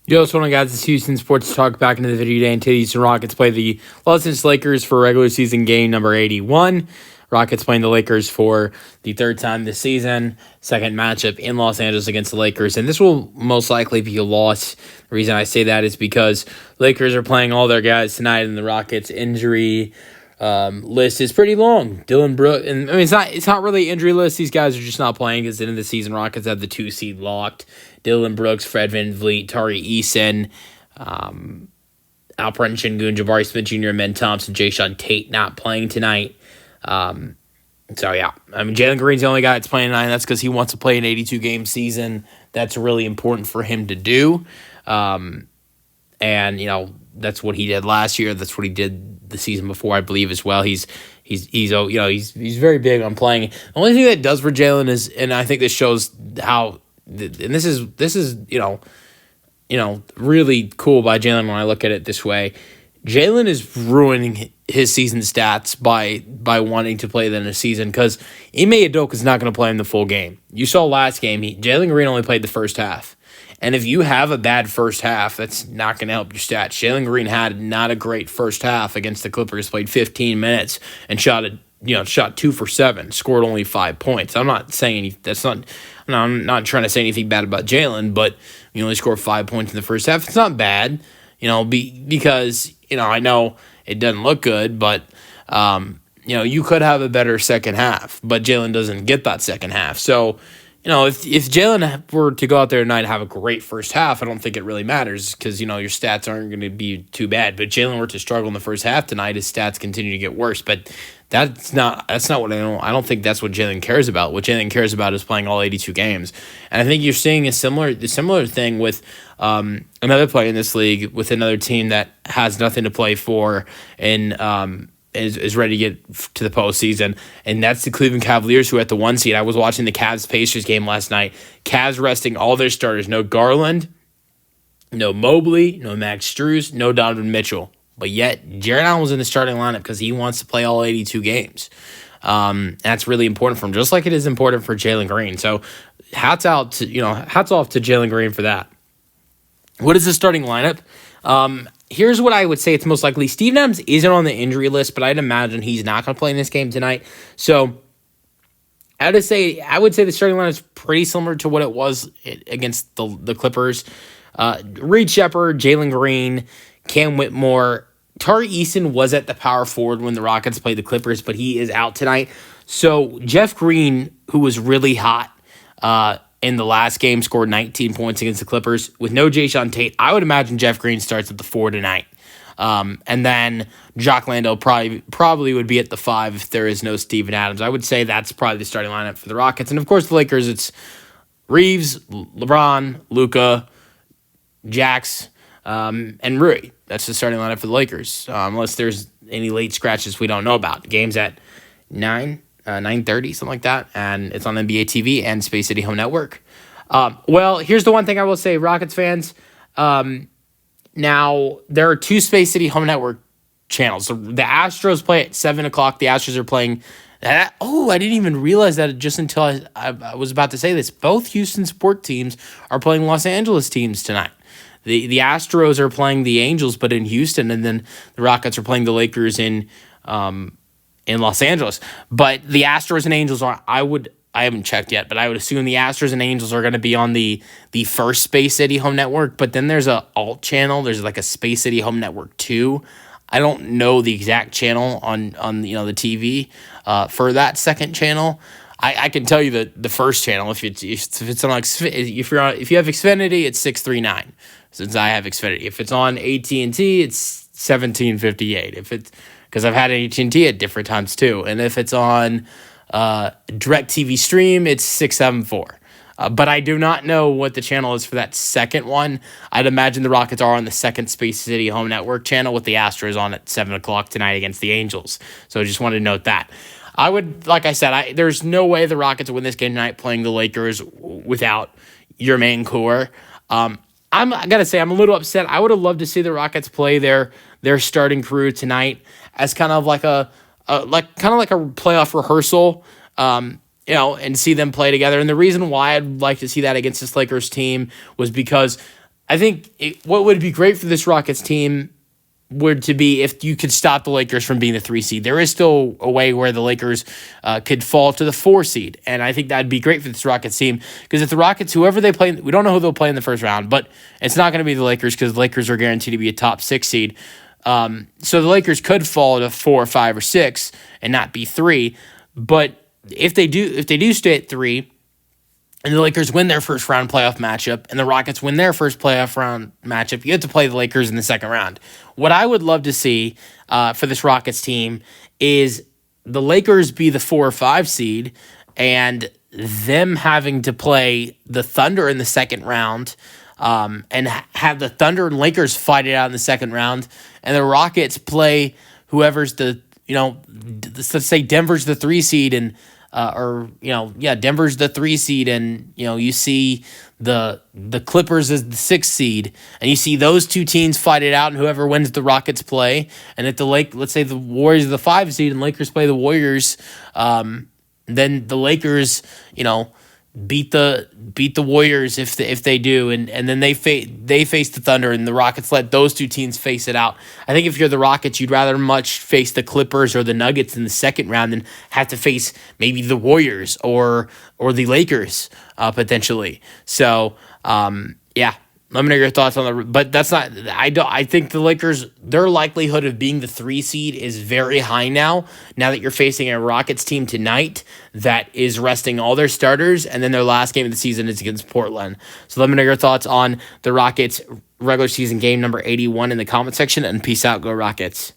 Yo, what's going on, guys? It's Houston Sports Talk back into the video today. And today, Houston Rockets play the Los Angeles Lakers for regular season game number 81. Rockets playing the Lakers for the third time this season. Second matchup in Los Angeles against the Lakers. And this will most likely be a loss. The reason I say that is because Lakers are playing all their guys tonight, and the Rockets injury list is pretty long. Dylan Brooks, and I mean, it's not really injury list. These guys are just not playing because at the end of the season, Rockets have the 2 seed locked. Dylan Brooks, Fred VanVleet, Tari Eason, Alperen Sengun, Jabari Smith Jr., Ben Thompson, Jae'Sean Tate not playing tonight. So yeah, I mean, Jalen Green's the only guy that's playing tonight. That's because he wants to play an 82-game season. That's really important for him to do. And that's what he did last year. That's what he did the season before, I believe, as well. He's very big on playing. The only thing that does for Jalen is, and I think this shows how, and this is really cool by Jalen when I look at it this way. Jalen is ruining his season stats by wanting to play in a season because Ime Udoka is not going to play in the full game. You saw last game, Jalen Green only played the first half. And if you have a bad first half, that's not going to help your stats. Jalen Green had not a great first half against the Clippers, played 15 minutes and shot 2 for 7, scored only 5 points. I'm not saying I'm not trying to say anything bad about Jalen, but you only scored 5 points in the first half. It's not bad, because I know it doesn't look good, but you could have a better second half, but Jalen doesn't get that second half. So, if Jalen were to go out there tonight and have a great first half, I don't think it really matters because, your stats aren't going to be too bad. But Jalen were to struggle in the first half tonight, his stats continue to get worse. But that's not what I don't think that's what Jalen cares about. What Jalen cares about is playing all 82 games. And I think you're seeing a similar thing with another player in this league with another team that has nothing to play for and is ready to get to the postseason, and that's the Cleveland Cavaliers, who are at the 1 seed. I was watching the Cavs-Pacers game last night. Cavs resting all their starters. No Garland, no Mobley, no Max Strus, no Donovan Mitchell. But yet, Jarrett Allen was in the starting lineup because he wants to play all 82 games. That's really important for him, just like it is important for Jalen Green. So hats off to Jalen Green for that. What is the starting lineup? Here's what I would say it's most likely. Steven Adams isn't on the injury list, but I'd imagine he's not going to play in this game tonight. So I would say the starting line is pretty similar to what it was against the Clippers. Reed Sheppard, Jalen Green, Cam Whitmore. Tari Eason was at the power forward when the Rockets played the Clippers, but he is out tonight. So Jeff Green, who was really hot in the last game, scored 19 points against the Clippers. With no Jae'Sean Tate, I would imagine Jeff Green starts at the 4 tonight. And then Jock Landale probably would be at the 5 if there is no Steven Adams. I would say that's probably the starting lineup for the Rockets. And, of course, the Lakers, it's Reeves, LeBron, Luka, Jax, and Rui. That's the starting lineup for the Lakers, unless there's any late scratches we don't know about. The game's at 9:30, something like that, and it's on NBA TV and Space City Home Network. Well, here's the one thing I will say, Rockets fans. Now, there are 2 Space City Home Network channels. The Astros play at 7 o'clock. The Astros are playing. I didn't even realize that just until I was about to say this. Both Houston sport teams are playing Los Angeles teams tonight. The Astros are playing the Angels, but in Houston, and then the Rockets are playing the Lakers in Los Angeles. But the Astros and Angels I haven't checked yet, but I would assume the Astros and Angels are going to be on the first Space City Home Network. But then there's a alt channel. There's like a Space City Home Network 2. I don't know the exact channel on the TV for that second channel. I can tell you the first channel if it's on if you have Xfinity, it's 639. Since I have Xfinity, if it's on AT&T, it's 1758. If it's because I've had AT&T at different times too, and if it's on DirecTV Stream, it's 674. But I do not know what the channel is for that second one. I'd imagine the Rockets are on the second Space City Home Network channel with the Astros on at 7 o'clock tonight against the Angels. So I just wanted to note that. There's no way the Rockets will win this game tonight playing the Lakers without your main core. I gotta say, I'm a little upset. I would have loved to see the Rockets play their starting crew tonight as kind of like a playoff rehearsal, and see them play together. And the reason why I'd like to see that against this Lakers team was because I think what would be great for this Rockets team would to be if you could stop the Lakers from being the 3 seed. There is still a way where the Lakers could fall to the 4 seed, and I think that'd be great for this Rockets team because if the Rockets, whoever they play, we don't know who they'll play in the first round, but it's not going to be the Lakers because the Lakers are guaranteed to be a top 6 seed. So the Lakers could fall to 4, 5, or 6 and not be 3, but if they do stay at 3, and the Lakers win their first round playoff matchup, and the Rockets win their first playoff round matchup, you have to play the Lakers in the second round. What I would love to see for this Rockets team is the Lakers be the 4 or 5 seed, and them having to play the Thunder in the second round, and have the Thunder and Lakers fight it out in the second round, and the Rockets play whoever's let's say Denver's the 3 seed, and Denver's the 3 seed, and you see the Clippers as the 6 seed, and you see those two teams fight it out, and whoever wins the Rockets play, and if let's say the Warriors are the 5 seed and Lakers play the Warriors, then the Lakers, beat the Warriors if they do, and then they face the Thunder, and the Rockets let those two teams face it out. I think if you're the Rockets, you'd rather much face the Clippers or the Nuggets in the second round than have to face maybe the Warriors or the Lakers potentially. So let me know your thoughts on but that's not. I think the Lakers, their likelihood of being the 3 seed is very high now. Now that you're facing a Rockets team tonight that is resting all their starters, and then their last game of the season is against Portland. So let me know your thoughts on the Rockets regular season game number 81 in the comment section, and peace out, go Rockets.